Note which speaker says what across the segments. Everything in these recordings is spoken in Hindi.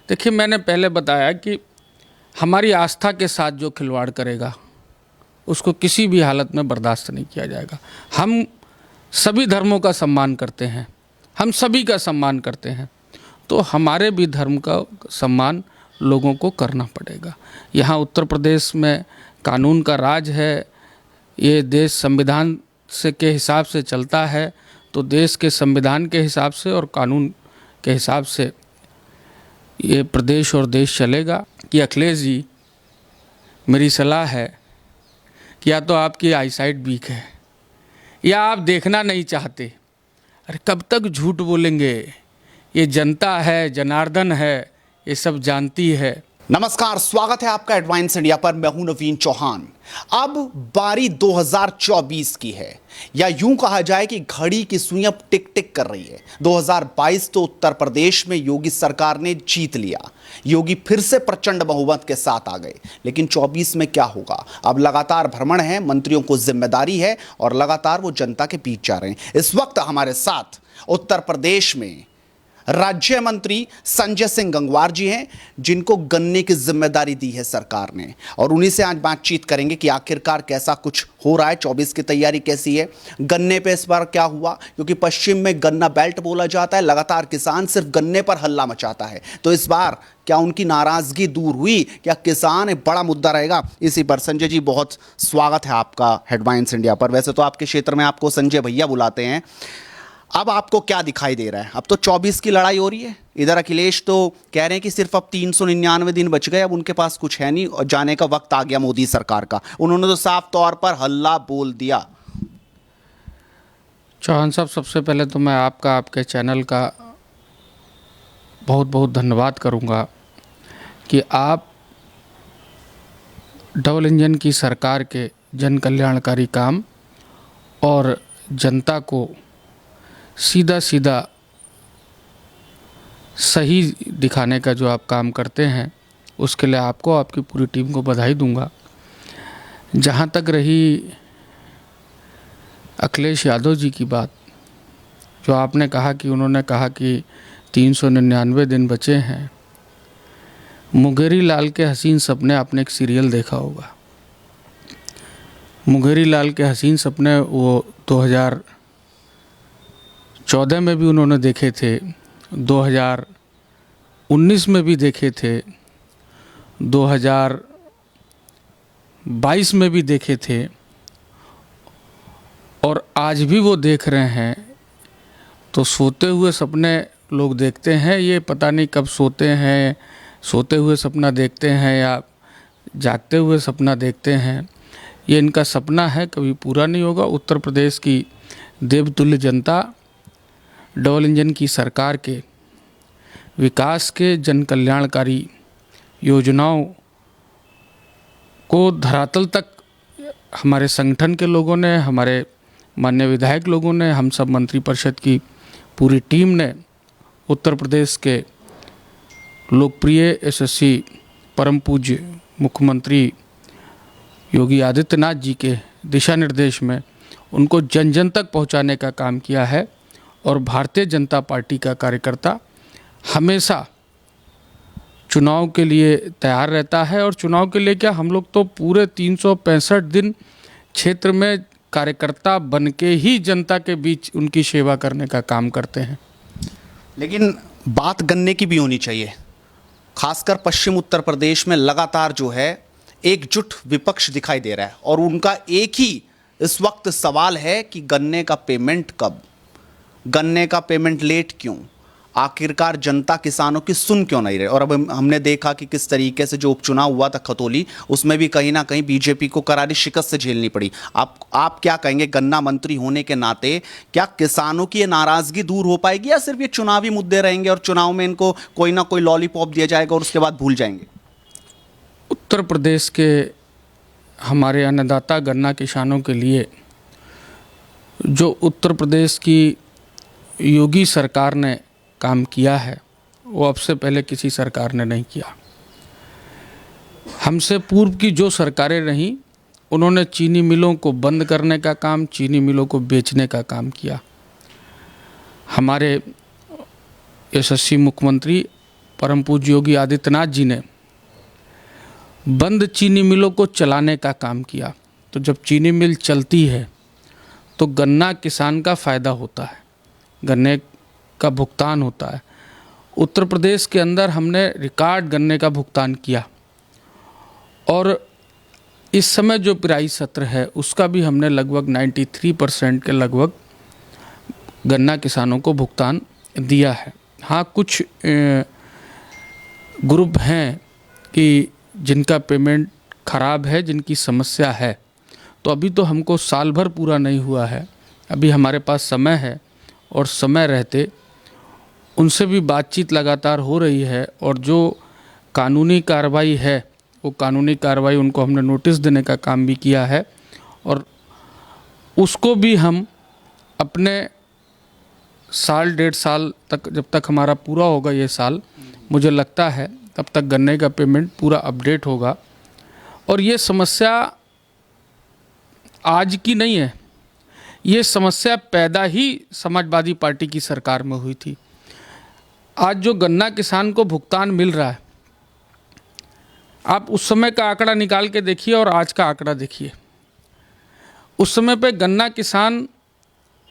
Speaker 1: देखिए, मैंने पहले बताया कि हमारी आस्था के साथ जो खिलवाड़ करेगा उसको किसी भी हालत में बर्दाश्त नहीं किया जाएगा। हम सभी धर्मों का सम्मान करते हैं, हम सभी का सम्मान करते हैं, तो हमारे भी धर्म का सम्मान लोगों को करना पड़ेगा। यहाँ उत्तर प्रदेश में कानून का राज है, ये देश संविधान से के हिसाब से चलता है, तो देश के संविधान के हिसाब से और कानून के हिसाब से ये प्रदेश और देश चलेगा। कि अखिलेश जी, मेरी सलाह है कि या तो आपकी आईसाइट वीक है या आप देखना नहीं चाहते। अरे कब तक झूठ बोलेंगे? ये जनता है, जनार्दन है, ये सब जानती है।
Speaker 2: नमस्कार, स्वागत है आपका एडवांस इंडिया पर। मैं हूं नवीन चौहान। अब बारी 2024 की है, या यूं कहा जाए कि घड़ी की सुई अब टिक टिक कर रही है। 2022 तो उत्तर प्रदेश में योगी सरकार ने जीत लिया, योगी फिर से प्रचंड बहुमत के साथ आ गए। लेकिन 24 में क्या होगा? अब लगातार भ्रमण है, मंत्रियों को जिम्मेदारी है और लगातार वो जनता के बीच जा रहे हैं। इस वक्त हमारे साथ उत्तर प्रदेश में राज्य मंत्री संजय सिंह गंगवार जी हैं, जिनको गन्ने की जिम्मेदारी दी है सरकार ने, और उन्हीं से आज बातचीत करेंगे कि आखिरकार कैसा कुछ हो रहा है, 24 की तैयारी कैसी है, गन्ने पे इस बार क्या हुआ। क्योंकि पश्चिम में गन्ना बेल्ट बोला जाता है, लगातार किसान सिर्फ गन्ने पर हल्ला मचाता है, तो इस बार क्या उनकी नाराजगी दूर हुई? क्या किसान एक बड़ा मुद्दा रहेगा? इसी पर संजय जी, बहुत स्वागत है आपका हेडलाइंस इंडिया पर। वैसे तो आपके क्षेत्र में आपको संजय भैया बुलाते हैं, अब आपको क्या दिखाई दे रहा है? अब तो 24 की लड़ाई हो रही है। इधर अखिलेश तो कह रहे हैं कि सिर्फ अब 399 दिन बच गए, अब उनके पास कुछ है नहीं और जाने का वक्त आ गया मोदी सरकार का। उन्होंने तो साफ तौर पर हल्ला बोल दिया।
Speaker 1: चौहान साहब, सबसे पहले तो मैं आपके चैनल का बहुत बहुत धन्यवाद करूंगा कि आप डबल इंजन की सरकार के जन कल्याणकारी काम और जनता को सीधा सीधा सही दिखाने का जो आप काम करते हैं, उसके लिए आपको, आपकी पूरी टीम को बधाई दूंगा। जहाँ तक रही अखिलेश यादव जी की बात, जो आपने कहा कि उन्होंने कहा कि 399 दिन बचे हैं। मुंगेरी लाल के हसीन सपने, आपने एक सीरियल देखा होगा, मुंगेरी लाल के हसीन सपने, वो 2014 में भी उन्होंने देखे थे, 2019 में भी देखे थे, 2022 में भी देखे थे, और आज भी वो देख रहे हैं। तो सोते हुए सपने लोग देखते हैं, ये पता नहीं कब सोते हैं, सोते हुए सपना देखते हैं या जागते हुए सपना देखते हैं। ये इनका सपना है, कभी पूरा नहीं होगा। उत्तर प्रदेश की देवतुल्य जनता डबल इंजन की सरकार के विकास के, जन कल्याणकारी योजनाओं को धरातल तक हमारे संगठन के लोगों ने, हमारे माननीय विधायक लोगों ने, हम सब मंत्रिपरिषद की पूरी टीम ने, उत्तर प्रदेश के लोकप्रिय यशस्वी परम पूज्य मुख्यमंत्री योगी आदित्यनाथ जी के दिशा निर्देश में उनको जन जन तक पहुंचाने का काम किया है। और भारतीय जनता पार्टी का कार्यकर्ता हमेशा चुनाव के लिए तैयार रहता है, और चुनाव के लिए क्या, हम लोग तो पूरे 365 दिन क्षेत्र में कार्यकर्ता बन के ही जनता के बीच उनकी सेवा करने का काम करते हैं।
Speaker 2: लेकिन बात गन्ने की भी होनी चाहिए। खासकर पश्चिम उत्तर प्रदेश में लगातार जो है एकजुट विपक्ष दिखाई दे रहा है, और उनका एक ही इस वक्त सवाल है कि गन्ने का पेमेंट कब, गन्ने का पेमेंट लेट क्यों, आखिरकार जनता किसानों की सुन क्यों नहीं रहे। और अब हमने देखा कि किस तरीके से जो उपचुनाव हुआ था खतौली, उसमें भी कहीं ना कहीं बीजेपी को करारी शिकस्त से झेलनी पड़ी। आप क्या कहेंगे, गन्ना मंत्री होने के नाते क्या किसानों की ये नाराजगी दूर हो पाएगी, या सिर्फ ये चुनावी मुद्दे रहेंगे और चुनाव में इनको कोई ना कोई लॉलीपॉप दिया जाएगा और उसके बाद भूल जाएंगे?
Speaker 1: उत्तर प्रदेश के हमारे अन्नदाता गन्ना किसानों के लिए जो उत्तर प्रदेश की योगी सरकार ने काम किया है, वो अब से पहले किसी सरकार ने नहीं किया। हमसे पूर्व की जो सरकारें रहीं, उन्होंने चीनी मिलों को बंद करने का काम, चीनी मिलों को बेचने का काम किया। हमारे यशस्वी मुख्यमंत्री परम पूज्य योगी आदित्यनाथ जी ने बंद चीनी मिलों को चलाने का काम किया। तो जब चीनी मिल चलती है तो गन्ना किसान का फ़ायदा होता है, गन्ने का भुगतान होता है। उत्तर प्रदेश के अंदर हमने रिकॉर्ड गन्ने का भुगतान किया और इस समय जो पिराई सत्र है उसका भी हमने लगभग 93% के लगभग गन्ना किसानों को भुगतान दिया है। हाँ, कुछ ग्रुप हैं कि जिनका पेमेंट ख़राब है, जिनकी समस्या है, तो अभी तो हमको साल भर पूरा नहीं हुआ है, अभी हमारे पास समय है और समय रहते उनसे भी बातचीत लगातार हो रही है और जो कानूनी कार्रवाई है वो कानूनी कार्रवाई उनको हमने नोटिस देने का काम भी किया है और उसको भी हम अपने साल 1.5 साल तक, जब तक हमारा पूरा होगा ये साल, मुझे लगता है तब तक गन्ने का पेमेंट पूरा अपडेट होगा। और ये समस्या आज की नहीं है, ये समस्या पैदा ही समाजवादी पार्टी की सरकार में हुई थी। आज जो गन्ना किसान को भुगतान मिल रहा है, आप उस समय का आंकड़ा निकाल के देखिए और आज का आंकड़ा देखिए। उस समय पे गन्ना किसान,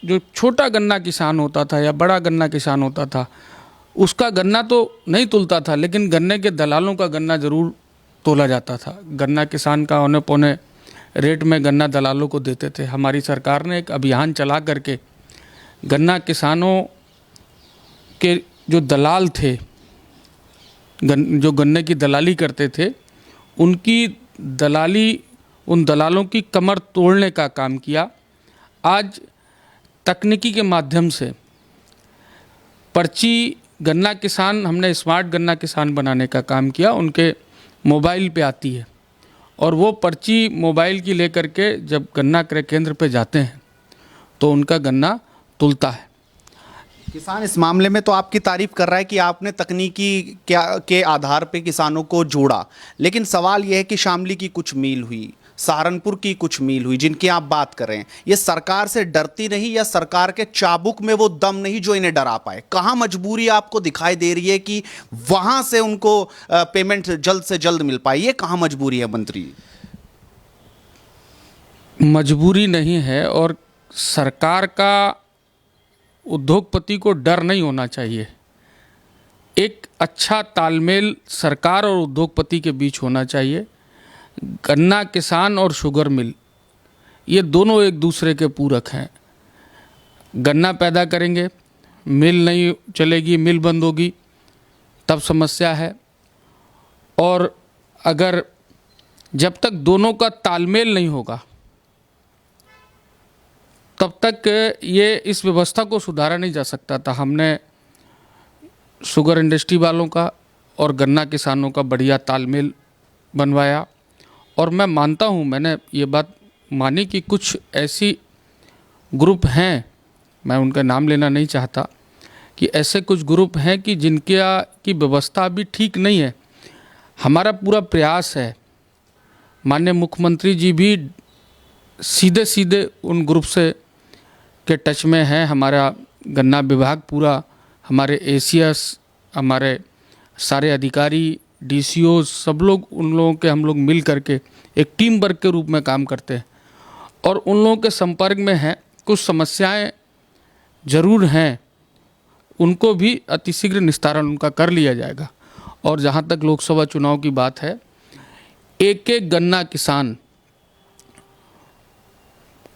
Speaker 1: जो छोटा गन्ना किसान होता था या बड़ा गन्ना किसान होता था, उसका गन्ना तो नहीं तुलता था, लेकिन गन्ने के दलालों का गन्ना ज़रूर तोला जाता था। गन्ना किसान का औने पौने रेट में गन्ना दलालों को देते थे। हमारी सरकार ने एक अभियान चला करके गन्ना किसानों के जो दलाल थे, जो गन्ने की दलाली करते थे, उनकी दलाली, उन दलालों की कमर तोड़ने का काम किया। आज तकनीकी के माध्यम से पर्ची गन्ना किसान, हमने स्मार्ट गन्ना किसान बनाने का काम किया। उनके मोबाइल पे आती है और वो पर्ची मोबाइल की लेकर के जब गन्ना क्रय केंद्र पे जाते हैं तो उनका गन्ना तुलता है।
Speaker 2: किसान इस मामले में तो आपकी तारीफ कर रहा है कि आपने तकनीकी के आधार पे किसानों को जोड़ा, लेकिन सवाल यह है कि शामली की कुछ मील हुई, सहारनपुर की कुछ मील हुई, जिनकी आप बात कर रहे हैं, ये सरकार से डरती नहीं या सरकार के चाबुक में वो दम नहीं जो इन्हें डरा पाए? कहाँ मजबूरी आपको दिखाई दे रही है कि वहां से उनको पेमेंट जल्द से जल्द मिल पाए? ये कहाँ मजबूरी है मंत्री?
Speaker 1: मजबूरी नहीं है और सरकार का उद्योगपति को डर नहीं होना चाहिए। एक अच्छा तालमेल सरकार और उद्योगपति के बीच होना चाहिए। गन्ना किसान और शुगर मिल, ये दोनों एक दूसरे के पूरक हैं। गन्ना पैदा करेंगे, मिल नहीं चलेगी, मिल बंद होगी, तब समस्या है। और अगर जब तक दोनों का तालमेल नहीं होगा तब तक ये इस व्यवस्था को सुधारा नहीं जा सकता था। हमने शुगर इंडस्ट्री वालों का और गन्ना किसानों का बढ़िया तालमेल बनवाया और मैं मानता हूँ, मैंने ये बात मानी कि कुछ ऐसी ग्रुप हैं, मैं उनका नाम लेना नहीं चाहता, कि ऐसे कुछ ग्रुप हैं कि की व्यवस्था अभी ठीक नहीं है। हमारा पूरा प्रयास है, माननीय मुख्यमंत्री जी भी सीधे सीधे उन ग्रुप से के टच में है। हमारा गन्ना विभाग पूरा, हमारे एसीएस, हमारे सारे अधिकारी, डीसीओ, सब लोग, उन लोगों के हम लोग मिल करके एक टीम वर्क के रूप में काम करते हैं और उन लोगों के संपर्क में हैं। कुछ समस्याएं ज़रूर हैं, उनको भी अतिशीघ्र निस्तारण उनका कर लिया जाएगा। और जहाँ तक लोकसभा चुनाव की बात है, एक एक गन्ना किसान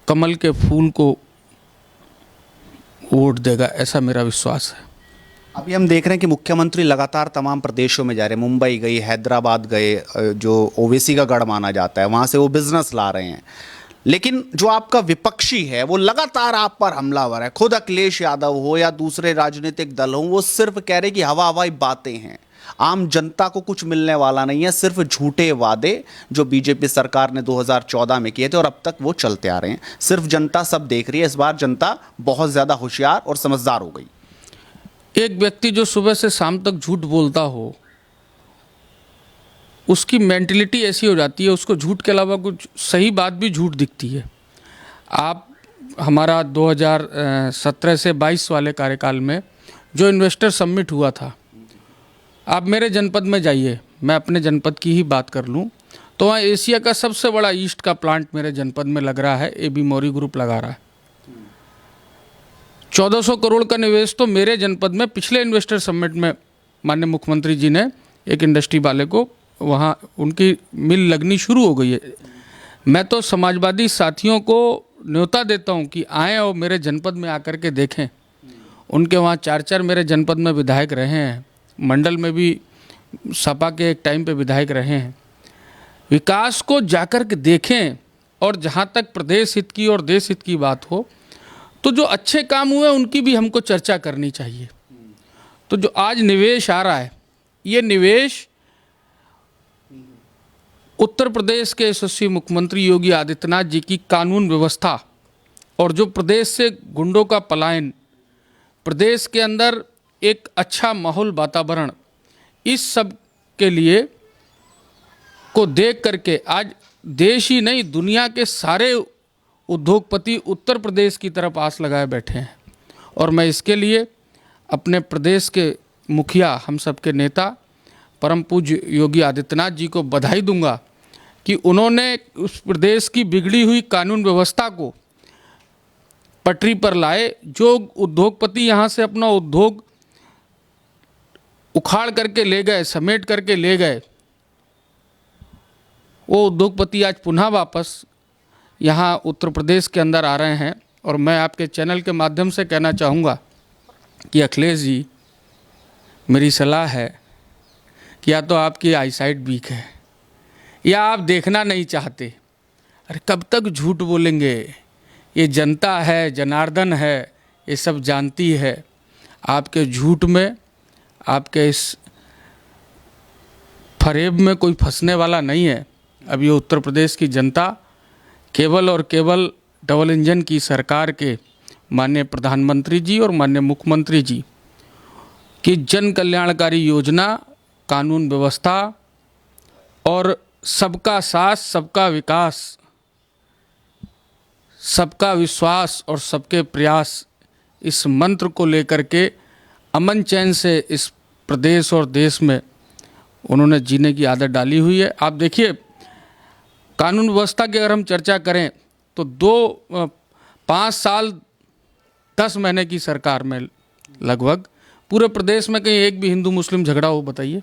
Speaker 1: कमल के फूल को वोट देगा, ऐसा मेरा विश्वास है।
Speaker 2: अभी हम देख रहे हैं कि मुख्यमंत्री लगातार तमाम प्रदेशों में जा रहे हैं। मुंबई गई, हैदराबाद गए, जो ओवैसी का गढ़ माना जाता है, वहाँ से वो बिजनेस ला रहे हैं। लेकिन जो आपका विपक्षी है वो लगातार आप पर हमलावर है। खुद अखिलेश यादव हो या दूसरे राजनीतिक दल हो, वो सिर्फ कह रहे कि हवा हवाई बातें हैं, आम जनता को कुछ मिलने वाला नहीं है, सिर्फ झूठे वादे जो बीजेपी सरकार ने 2014 में किए थे और अब तक वो चलते आ रहे हैं। सिर्फ जनता सब देख रही है। इस बार जनता बहुत ज़्यादा होशियार और समझदार हो गई।
Speaker 1: एक व्यक्ति जो सुबह से शाम तक झूठ बोलता हो, उसकी मेंटलिटी ऐसी हो जाती है, उसको झूठ के अलावा कुछ सही बात भी झूठ दिखती है। आप हमारा 2017 से 22 वाले कार्यकाल में जो इन्वेस्टर समिट हुआ था, आप मेरे जनपद में जाइए, मैं अपने जनपद की ही बात कर लूँ तो वहाँ एशिया का सबसे बड़ा ईस्ट का प्लांट मेरे जनपद में लग रहा है, AB मौर्य ग्रुप लगा रहा है। 1400 करोड़ का निवेश तो मेरे जनपद में पिछले इन्वेस्टर समिट में माननीय मुख्यमंत्री जी ने एक इंडस्ट्री वाले को वहाँ उनकी मिल लगनी शुरू हो गई है। मैं तो समाजवादी साथियों को न्योता देता हूँ कि आएँ और मेरे जनपद में आकर के देखें। उनके वहाँ 4 मेरे जनपद में विधायक रहे हैं, मंडल में भी सपा के एक टाइम पे विधायक रहे हैं। विकास को जाकर के देखें और जहाँ तक प्रदेश हित की और देश हित की बात हो तो जो अच्छे काम हुए उनकी भी हमको चर्चा करनी चाहिए। तो जो आज निवेश आ रहा है, ये निवेश उत्तर प्रदेश के यशस्वी मुख्यमंत्री योगी आदित्यनाथ जी की कानून व्यवस्था और जो प्रदेश से गुंडों का पलायन, प्रदेश के अंदर एक अच्छा माहौल वातावरण, इस सब के लिए को देख करके आज देश ही नहीं दुनिया के सारे उद्योगपति उत्तर प्रदेश की तरफ आस लगाए बैठे हैं। और मैं इसके लिए अपने प्रदेश के मुखिया, हम सबके नेता परम पूज्य योगी आदित्यनाथ जी को बधाई दूंगा कि उन्होंने उस प्रदेश की बिगड़ी हुई कानून व्यवस्था को पटरी पर लाए। जो उद्योगपति यहाँ से अपना उद्योग उखाड़ करके ले गए, समेट करके ले गए, वो उद्योगपति आज पुनः वापस यहाँ उत्तर प्रदेश के अंदर आ रहे हैं। और मैं आपके चैनल के माध्यम से कहना चाहूँगा कि अखिलेश जी, मेरी सलाह है कि या तो आपकी आईसाइट वीक है या आप देखना नहीं चाहते। अरे कब तक झूठ बोलेंगे? ये जनता है, जनार्दन है, ये सब जानती है। आपके झूठ में, आपके इस फरेब में कोई फंसने वाला नहीं है। अब ये उत्तर प्रदेश की जनता केवल और केवल डबल इंजन की सरकार के माननीय प्रधानमंत्री जी और माननीय मुख्यमंत्री जी की जन कल्याणकारी योजना, कानून व्यवस्था और सबका साथ, सबका विकास, सबका विश्वास और सबके प्रयास, इस मंत्र को लेकर के अमन चैन से इस प्रदेश और देश में उन्होंने जीने की आदत डाली हुई है। आप देखिए, कानून व्यवस्था की अगर हम चर्चा करें तो 5 साल 10 महीने की सरकार में लगभग पूरे प्रदेश में कहीं एक भी हिंदू मुस्लिम झगड़ा हो, बताइए।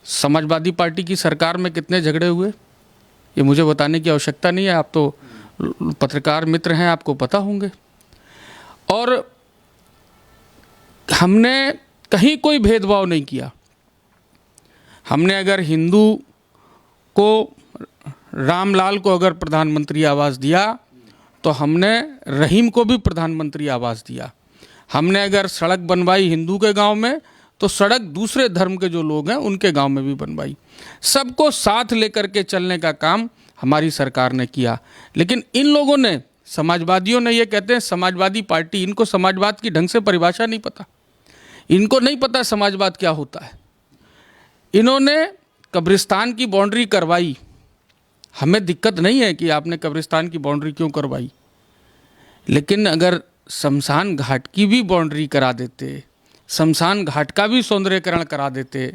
Speaker 1: समाजवादी पार्टी की सरकार में कितने झगड़े हुए, ये मुझे बताने की आवश्यकता नहीं है, आप तो पत्रकार मित्र हैं, आपको पता होंगे। और हमने कहीं कोई भेदभाव नहीं किया। हमने अगर हिंदू को, रामलाल को अगर प्रधानमंत्री आवास दिया तो हमने रहीम को भी प्रधानमंत्री आवास दिया। हमने अगर सड़क बनवाई हिंदू के गांव में तो सड़क दूसरे धर्म के जो लोग हैं उनके गांव में भी बनवाई। सबको साथ लेकर के चलने का काम हमारी सरकार ने किया। लेकिन इन लोगों ने, समाजवादियों ने, ये कहते हैं समाजवादी पार्टी, इनको समाजवाद की ढंग से परिभाषा नहीं पता, इनको नहीं पता समाजवाद क्या होता है। इन्होंने कब्रिस्तान की बाउंड्री करवाई। हमें दिक्कत नहीं है कि आपने कब्रिस्तान की बाउंड्री क्यों करवाई, लेकिन अगर शमशान घाट की भी बाउंड्री करा देते, शमशान घाट का भी सौंदर्यीकरण करा देते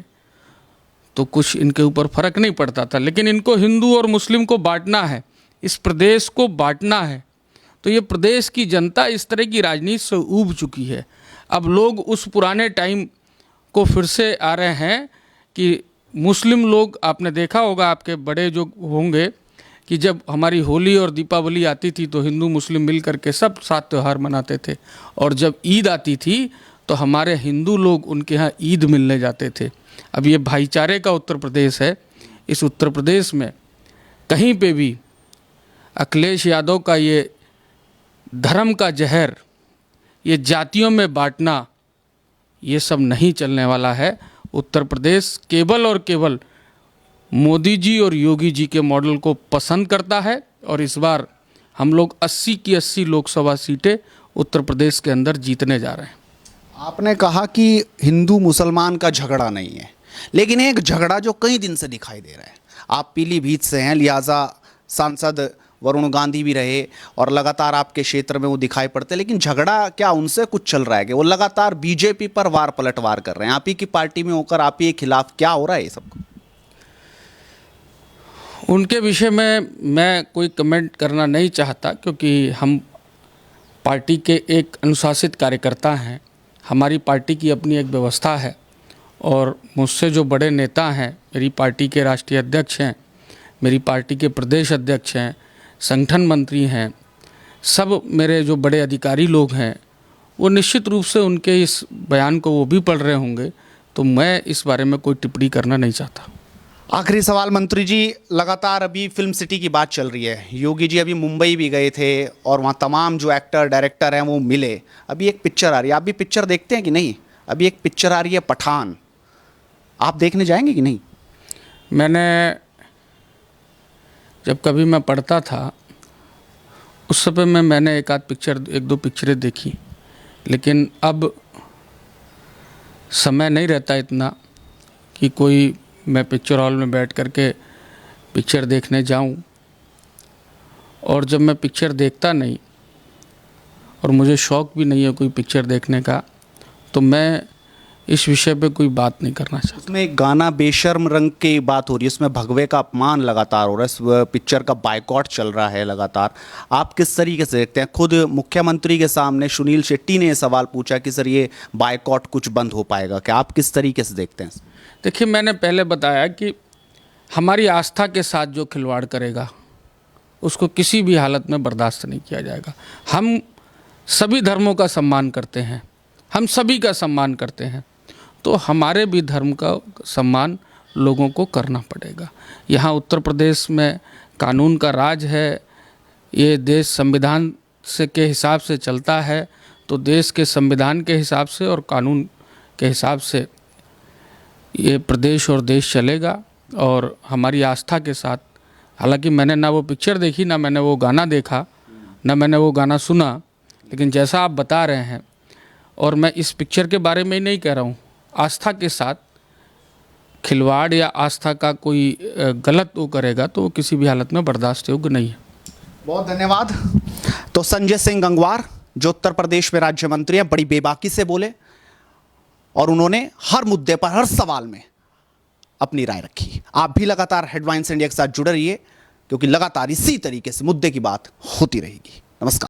Speaker 1: तो कुछ इनके ऊपर फर्क नहीं पड़ता था। लेकिन इनको हिंदू और मुस्लिम को बांटना है, इस प्रदेश को बांटना है। तो ये प्रदेश की जनता इस तरह की राजनीति से ऊब चुकी है। अब लोग उस पुराने टाइम को फिर से आ रहे हैं कि मुस्लिम लोग, आपने देखा होगा, आपके बड़े जो होंगे, कि जब हमारी होली और दीपावली आती थी तो हिंदू मुस्लिम मिल करके सब साथ त्यौहार मनाते थे। और जब ईद आती थी तो हमारे हिंदू लोग उनके यहाँ ईद मिलने जाते थे। अब ये भाईचारे का उत्तर प्रदेश है। इस उत्तर प्रदेश में कहीं पे भी अखिलेश यादव का ये धर्म का जहर, ये जातियों में बांटना, ये सब नहीं चलने वाला है। उत्तर प्रदेश केवल और केवल मोदी जी और योगी जी के मॉडल को पसंद करता है। और इस बार हम लोग 80 की 80 लोकसभा सीटें उत्तर प्रदेश के अंदर जीतने जा रहे हैं।
Speaker 2: आपने कहा कि हिंदू मुसलमान का झगड़ा नहीं है, लेकिन एक झगड़ा जो कई दिन से दिखाई दे रहा है। आप पीलीभीत से हैं, लिहाजा सांसद वरुण गांधी भी रहे और लगातार आपके क्षेत्र में वो दिखाई पड़ते, लेकिन झगड़ा क्या उनसे कुछ चल रहा है कि वो लगातार बीजेपी पर वार पलटवार कर रहे हैं? आप ही की पार्टी में होकर आप ही के खिलाफ क्या हो रहा है ये सब?
Speaker 1: उनके विषय में मैं कोई कमेंट करना नहीं चाहता, क्योंकि हम पार्टी के एक अनुशासित कार्यकर्ता हैं। हमारी पार्टी की अपनी एक व्यवस्था है और मुझसे जो बड़े नेता हैं, मेरी पार्टी के राष्ट्रीय अध्यक्ष हैं, मेरी पार्टी के प्रदेश अध्यक्ष हैं, संगठन मंत्री हैं, सब मेरे जो बड़े अधिकारी लोग हैं, वो निश्चित रूप से उनके इस बयान को वो भी पढ़ रहे होंगे, तो मैं इस बारे में कोई टिप्पणी करना नहीं चाहता।
Speaker 2: आखिरी सवाल मंत्री जी, लगातार अभी फिल्म सिटी की बात चल रही है। योगी जी अभी मुंबई भी गए थे और वहाँ तमाम जो एक्टर डायरेक्टर हैं वो मिले। अभी एक पिक्चर आ रही है, आप भी पिक्चर देखते हैं कि नहीं? अभी एक पिक्चर आ रही है पठान, आप देखने जाएंगे कि नहीं?
Speaker 1: मैंने जब कभी मैं पढ़ता था उस समय में मैंने एक दो पिक्चरें देखी, लेकिन अब समय नहीं रहता इतना कि कोई मैं पिक्चर हॉल में बैठ कर के पिक्चर देखने जाऊं। और जब मैं पिक्चर देखता नहीं और मुझे शौक़ भी नहीं है कोई पिक्चर देखने का, तो मैं इस विषय पे कोई बात नहीं करना चाहता।
Speaker 2: उसमें एक गाना बेशर्म रंग की बात हो रही है, उसमें भगवे का अपमान लगातार हो रहा है, इस पिक्चर का बायकॉट चल रहा है लगातार। आप किस तरीके से देखते हैं? खुद मुख्यमंत्री के सामने सुनील शेट्टी ने ये सवाल पूछा कि सर ये बायकॉट कुछ बंद हो पाएगा क्या? आप किस तरीके से देखते हैं?
Speaker 1: देखिए, मैंने पहले बताया कि हमारी आस्था के साथ जो खिलवाड़ करेगा उसको किसी भी हालत में बर्दाश्त नहीं किया जाएगा। हम सभी धर्मों का सम्मान करते हैं, हम सभी का सम्मान करते हैं, तो हमारे भी धर्म का सम्मान लोगों को करना पड़ेगा। यहाँ उत्तर प्रदेश में कानून का राज है, ये देश संविधान से के हिसाब से चलता है, तो देश के संविधान के हिसाब से और कानून के हिसाब से ये प्रदेश और देश चलेगा। और हमारी आस्था के साथ, हालांकि मैंने ना वो पिक्चर देखी, ना मैंने वो गाना देखा, ना मैंने वो गाना सुना, लेकिन जैसा आप बता रहे हैं, और मैं इस पिक्चर के बारे में ही नहीं कह रहा हूँ, आस्था के साथ खिलवाड़ या आस्था का कोई गलत वो करेगा तो वो किसी भी हालत में बर्दाश्त योग्य नहीं है।
Speaker 2: बहुत धन्यवाद। तो संजय सिंह गंगवार जो उत्तर प्रदेश में राज्य मंत्री हैं, बड़ी बेबाकी से बोले और उन्होंने हर मुद्दे पर, हर सवाल में अपनी राय रखी। आप भी लगातार हेडलाइंस इंडिया के साथ जुड़े रहिए, क्योंकि लगातार इसी तरीके से मुद्दे की बात होती रहेगी। नमस्कार।